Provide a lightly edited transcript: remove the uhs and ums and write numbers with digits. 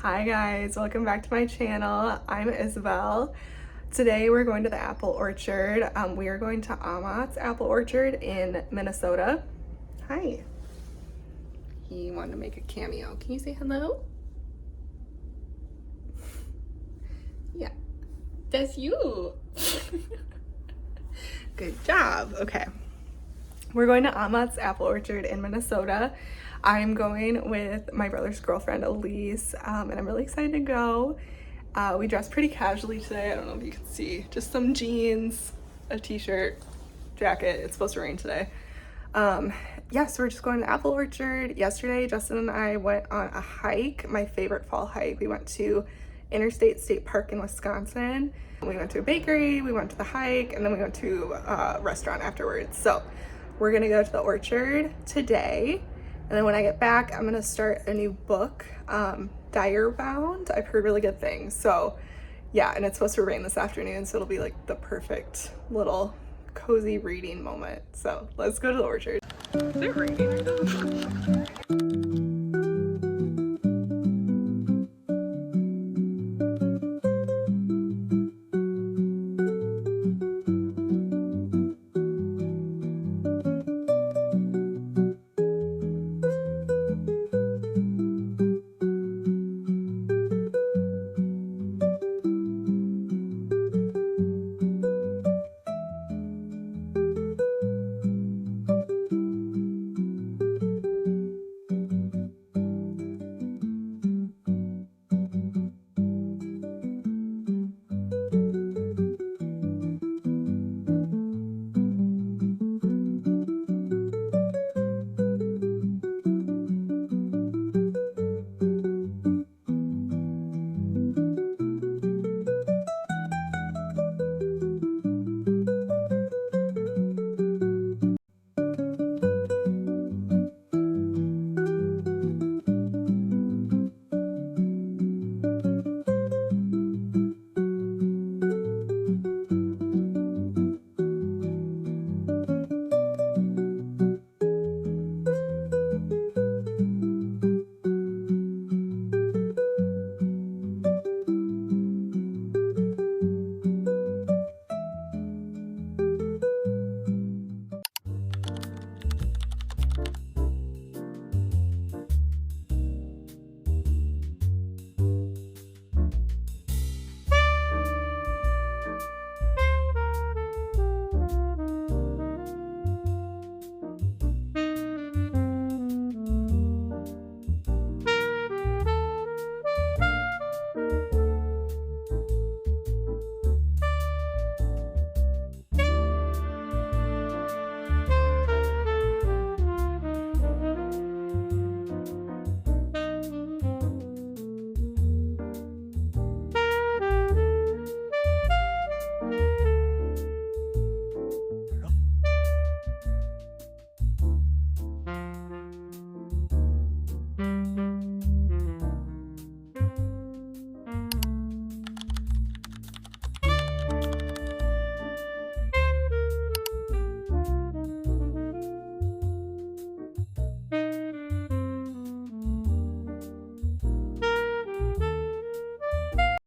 Hi guys, welcome back to my channel. I'm Isabel. Today we're going to the apple orchard. We are going to Aamot's apple orchard in Minnesota. Hi. He wanted to make a cameo. Can you say hello? Yeah, that's you. Good job. Okay. We're going to Aamot's apple orchard in Minnesota. I'm going with my brother's girlfriend, Elise, and I'm really excited to go. We dressed pretty casually today. I don't know if you can see. Just some jeans, a t-shirt, jacket. It's supposed to rain today. Yeah, so we're just going to the apple orchard. Yesterday, Justin and I went on a hike, my favorite fall hike. We went to Interstate State Park in Wisconsin. We went to a bakery, we went to the hike, and then we went to a restaurant afterwards. So we're gonna go to the orchard today. And then when I get back, I'm gonna start a new book, Dire Bound. I've heard really good things. So yeah, and it's supposed to rain this afternoon, so it'll be like the perfect little cozy reading moment. So let's go to the orchard. Is it raining right now?